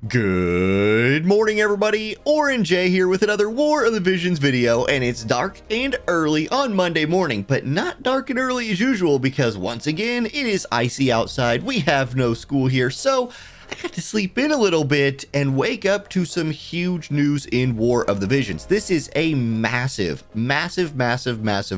Good morning, everybody. Orange J here with another War of the Visions video, and it's dark and early on Monday morning, but not dark and early as usual because once again, it is icy outside. We have no school here, so I got to sleep in a little bit and wake up to some huge news in War of the Visions. This is a massive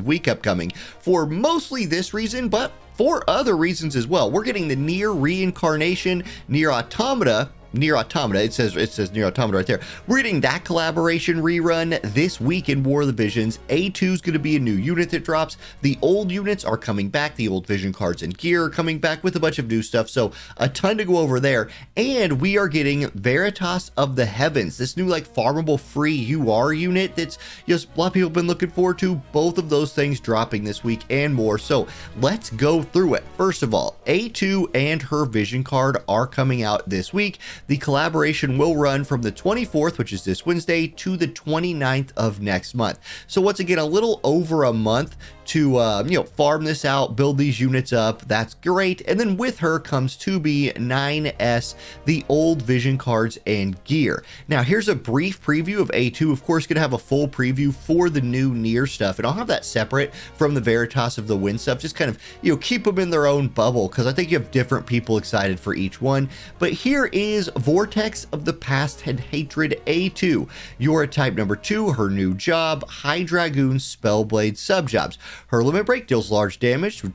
week upcoming for mostly this reason, but for other reasons as well. We're getting the NIER reincarnation, NIER Automata, it says NIER Automata right there. We're getting that collaboration rerun this week in War of the Visions. A2 is going to be a new unit that drops. The old units are coming back. The old vision cards and gear are coming back with a bunch of new stuff. So a ton to go over there. And we are getting Veritas of the Heavens, this new like farmable free UR unit that's just a lot of people have been looking forward to. Both of those things dropping this week and more. So let's go through it. First of all, A2 and her vision card are coming out this week. The collaboration will run from the 24th, which is this Wednesday, to the 29th of next month. So once again, a little over a month to farm this out, build these units up. That's great. And then with her comes 2B 9S, the old vision cards and gear. Now here's a brief preview of A2. Of course, gonna have a full preview for the new NIER stuff, and I'll have that separate from the Veritas of the Wind stuff. Just kind of keep them in their own bubble because I think you have different people excited for each one. But here is Vortex of the Past and Hatred A2. You're type number 2. Her new job: High Dragoon Spellblade subjobs. Her limit break deals large damage to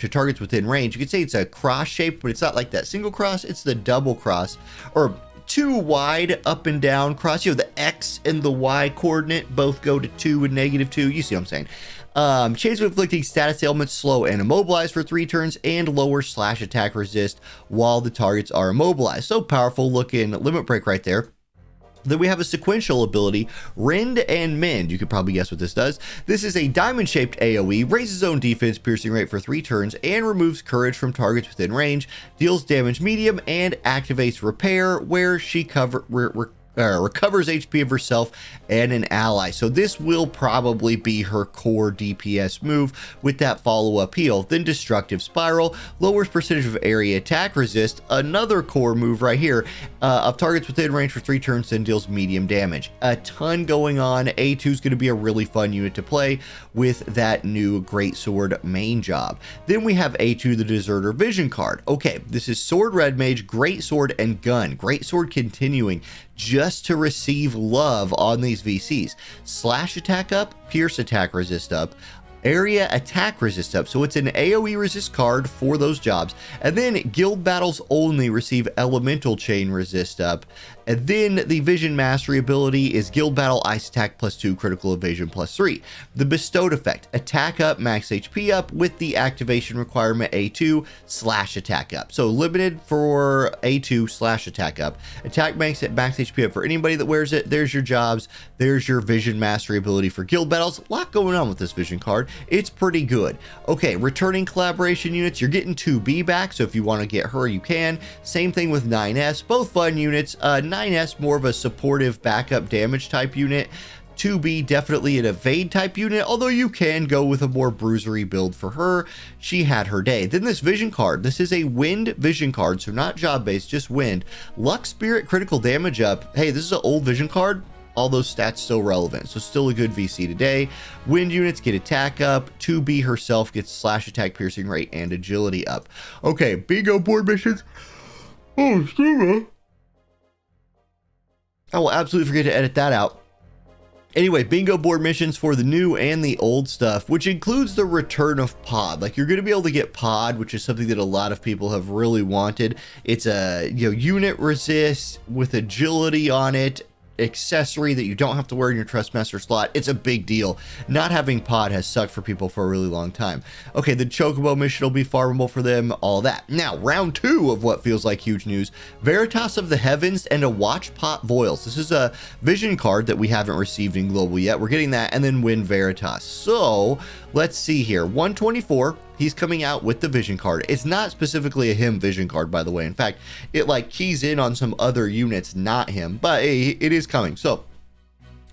targets within range. You could say it's a cross shape, but it's not like that single cross, it's the double cross, or two wide up and down cross. The X and the Y coordinate both go to 2 and -2. You see what I'm saying? Chains of inflicting status ailments, slow and immobilize for 3 turns, and lower slash attack resist while the targets are immobilized. So powerful looking limit break right there. Then we have a sequential ability, Rend and Mend. You could probably guess what this does. This is a diamond-shaped AoE, raises own defense piercing rate for 3 turns, and removes courage from targets within range, deals damage medium, and activates repair, where she recovers HP of herself and an ally. So this will probably be her core DPS move with that follow-up heal. Then Destructive Spiral lowers percentage of area attack resist, another core move right here, of targets within range for 3 turns, and deals medium damage. A ton going on. A2 is going to be a really fun unit to play with that new Greatsword main job. Then we have A2, the Deserter Vision card. Okay, this is Sword Red Mage, Greatsword, and Gun. Greatsword continuing just to receive love on these VCs. Slash attack up, pierce attack resist up, area attack resist up. So it's an AoE resist card for those jobs. And then guild battles only receive elemental chain resist up. And then the Vision Mastery ability is Guild Battle Ice Attack +2, Critical Evasion +3. The Bestowed effect, attack up, max HP up, with the activation requirement A2, slash attack up. So limited for A2 slash attack up. Attack max HP up for anybody that wears it. There's your jobs. There's your Vision Mastery ability for guild battles. A lot going on with this Vision card. It's pretty good. Okay, returning collaboration units. You're getting 2B back, so if you want to get her, you can. Same thing with 9S. Both fun units. 9S more of a supportive backup damage type unit. 2B definitely an evade type unit, although you can go with a more bruisery build for her. She had her day. Then this vision card. This is a wind vision card, so not job based, just wind. Luck Spirit critical damage up. Hey, this is an old vision card. All those stats still relevant, so still a good VC today. Wind units get attack up. 2B herself gets slash attack piercing rate and agility up. Okay, bingo board missions. Oh, excuse me. I will absolutely forget to edit that out. Anyway, bingo board missions for the new and the old stuff, which includes the return of pod. Like, you're going to be able to get pod, which is something that a lot of people have really wanted. It's a unit resist with agility on it, accessory that you don't have to wear in your Trustmaster slot. It's a big deal. Not having pod has sucked for people for a really long time. Okay, the Chocobo mission will be farmable for them, all that. Now, round 2 of what feels like huge news, Veritas of the Heavens and a Watch Pot Voiles. This is a vision card that we haven't received in global yet. We're getting that, and then win Veritas. So let's see here. 124. He's coming out with the vision card. It's not specifically a him vision card, by the way. In fact, it like keys in on some other units, not him, but it is coming. So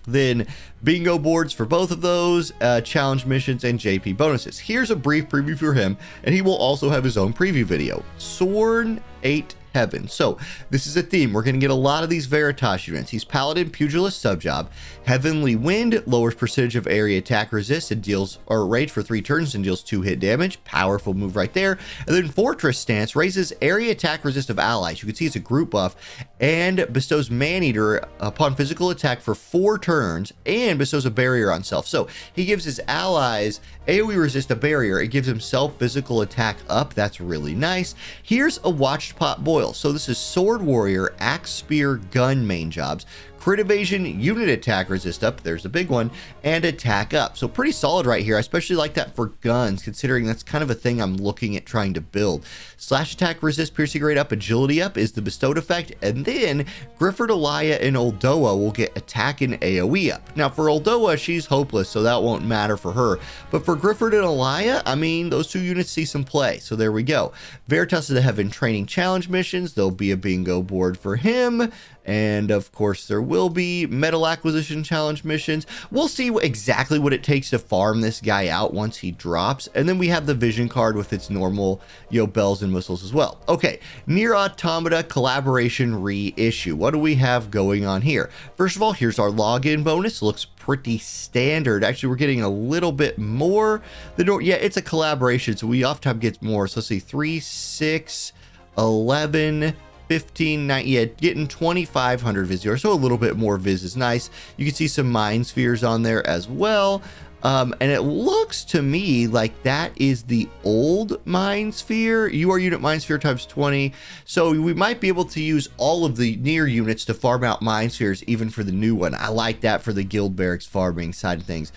then bingo boards for both of those, challenge missions, and JP bonuses. Here's a brief preview for him, and he will also have his own preview video. Sworn 8 Heaven. So this is a theme. We're going to get a lot of these Veritas units. He's Paladin, Pugilist, Subjob. Heavenly Wind lowers percentage of area attack resist and deals or rage for 3 turns and deals 2 hit damage. Powerful move right there. And then Fortress Stance raises area attack resist of allies. You can see it's a group buff and bestows Man-Eater upon physical attack for 4 turns and bestows a barrier on self. So he gives his allies AoE resist a barrier. It gives himself physical attack up. That's really nice. Here's a Watched Pot Boil. So this is Sword Warrior, Axe, Spear, Gun main jobs. Crit evasion, unit attack resist up, there's a big one, and attack up. So pretty solid right here. I especially like that for guns, considering that's kind of a thing I'm looking at trying to build. Slash attack resist, piercing rate up, agility up is the bestowed effect, and then Grifford, Elia, and Oldoa will get attack and AoE up. Now for Oldoa, she's hopeless, so that won't matter for her. But for Grifford and Elia, I mean, those 2 units see some play, so there we go. Veritas of the Heaven training challenge missions, there'll be a bingo board for him. And of course there will be metal acquisition challenge missions. We'll see exactly what it takes to farm this guy out once he drops. And then we have the vision card with its normal, bells and whistles as well. Okay, NIER Automata collaboration reissue. What do we have going on here? First of all, here's our login bonus. Looks pretty standard. Actually, we're getting a little bit more than, yeah, it's a collaboration, so we oftentimes get more. So let's see, 3, 6, 11, 15, 9, yeah, getting 2,500 Vizier, so a little bit more Viz is nice. You can see some Mind Spheres on there as well. And it looks to me like that is the old Mind Sphere. UR unit Mind Sphere times 20. So we might be able to use all of the NIER units to farm out Mind Spheres even for the new one. I like that for the Guild Barracks farming side of things.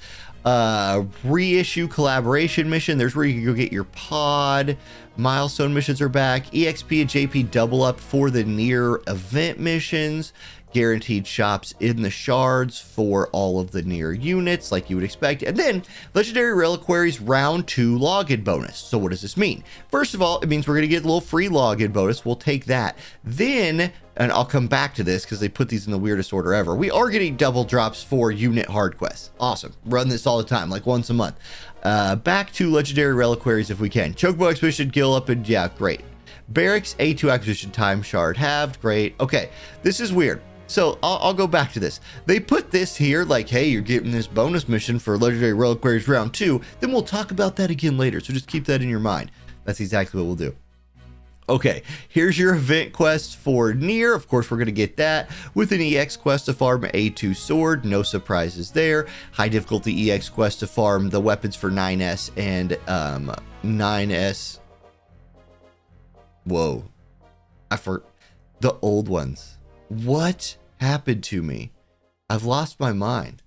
Reissue collaboration mission. There's where you can go get your pod. Milestone missions are back. EXP and JP double up for the NIER event missions. Guaranteed shops in the shards for all of the NIER units like you would expect. And then Legendary Reliquaries round 2 login bonus. So what does this mean? First of all, it means we're going to get a little free login bonus. We'll take that. Then, and I'll come back to this because they put these in the weirdest order ever, we are getting double drops for unit hard quests. Awesome. Run this all the time, like once a month. Back to Legendary Reliquaries if we can. Chocobo Expedition, Gill up, and yeah, great. Barracks A2 acquisition time shard halved, great. Okay, this is weird. So I'll go back to this. They put this here like, hey, you're getting this bonus mission for Legendary Reliquaries round 2. Then we'll talk about that again later. So just keep that in your mind. That's exactly what we'll do. Okay, here's your event quest for NIER. Of course, we're going to get that with an EX quest to farm A2 sword. No surprises there. High difficulty EX quest to farm the weapons for 9S and 9S. Whoa. The old ones. What happened to me? I've lost my mind.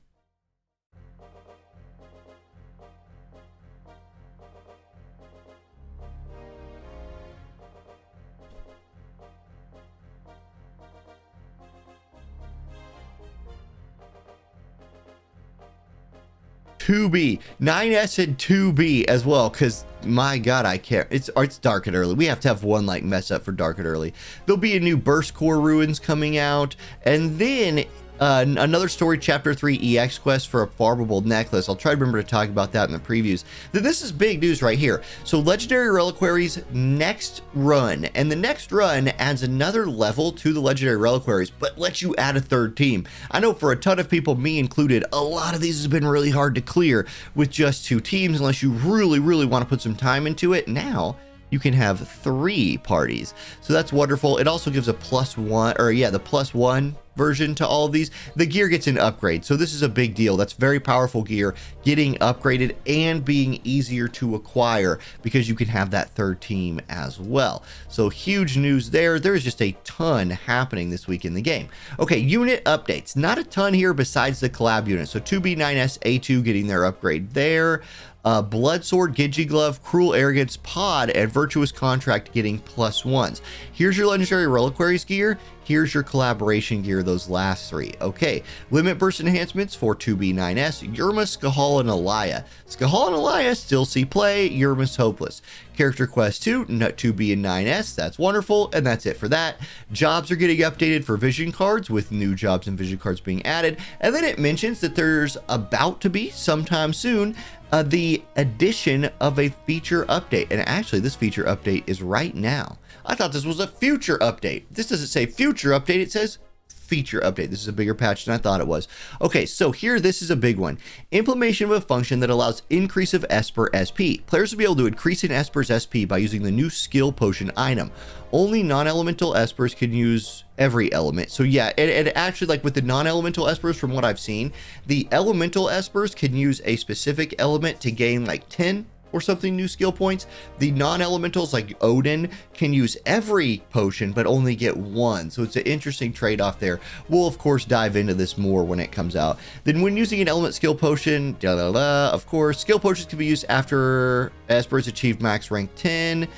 $2B, 9S and 2B as well, because my god, I can't. It's dark and early. We have to have one like mess up for dark and early. There'll be a new Burst Core Ruins coming out, and then another story, chapter 3 EX quest for a farmable necklace. I'll try to remember to talk about that in the previews. This is big news right here. So Legendary Reliquaries next run, and the next run adds another level to the Legendary Reliquaries, but lets you add a 3rd team. I know for a ton of people, me included, a lot of these has been really hard to clear with just 2 teams unless you really want to put some time into it. Now you can have 3 parties, so that's wonderful. It also gives a +1, or yeah, the +1 version to all of these. The gear gets an upgrade, so this is a big deal. That's very powerful gear getting upgraded and being easier to acquire because you can have that 3rd team as well. So huge news there. There's just a ton happening this week in the game. Okay, unit updates. Not a ton here besides the collab unit. So 2B9S A2 getting their upgrade there. Bloodsword, Gidgy Glove, Cruel Arrogance, Pod, and Virtuous Contract getting +1s. Here's your Legendary Reliquaries gear. Here's your collaboration gear, those last 3. Okay, limit burst enhancements for 2B9S, Yerma, Skahal, and Elia. Skahal and Elia still see play, Yerma's hopeless. Character Quest 2, 2B and 9S, that's wonderful, and that's it for that. Jobs are getting updated for vision cards with new jobs and vision cards being added, and then it mentions that there's about to be sometime soon the addition of a feature update. And actually, this feature update is right now. I thought this was a future update. This doesn't say future update, it says feature update. This is a bigger patch than I thought it was. Okay, so here, this is a big one. Implementation of a function that allows increase of Esper SP. Players will be able to increase an Esper's SP by using the new skill potion item. Only non-elemental Espers can use every element. So yeah, it actually, like with the non-elemental Espers, from what I've seen, the elemental Espers can use a specific element to gain like 10 or something new skill points. The non-elementals like Odin can use every potion but only get one, so it's an interesting trade-off there. We'll of course dive into this more when it comes out. Then when using an element skill potion, of course skill potions can be used after Espers achieve max rank 10,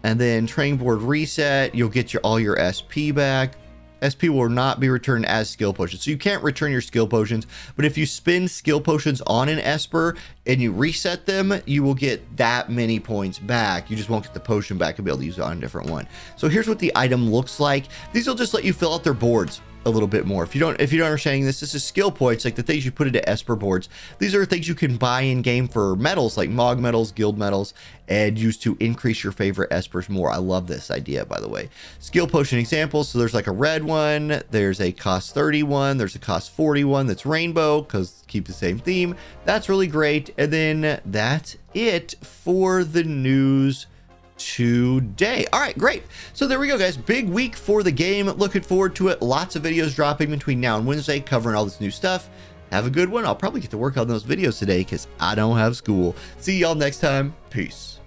and then training board reset, you'll get all your SP back. SP will not be returned as skill potions. So you can't return your skill potions, but if you spend skill potions on an Esper and you reset them, you will get that many points back. You just won't get the potion back and be able to use it on a different one. So here's what the item looks like. These will just let you fill out their boards a little bit more. If you don't understand this is skill points, like the things you put into Esper boards. These are things you can buy in game for medals, like Mog medals, guild medals, and use to increase your favorite Espers more. I love this idea, by the way. Skill potion examples. So there's like a red one, there's a cost 31, there's a cost 41 that's rainbow, because keep the same theme. That's really great. And then that's it for the news today. All right, great. So there we go, guys. Big week for the game. Looking forward to it. Lots of videos dropping between now and Wednesday covering all this new stuff. Have a good one. I'll probably get to work on those videos today because I don't have school. See y'all next time. Peace.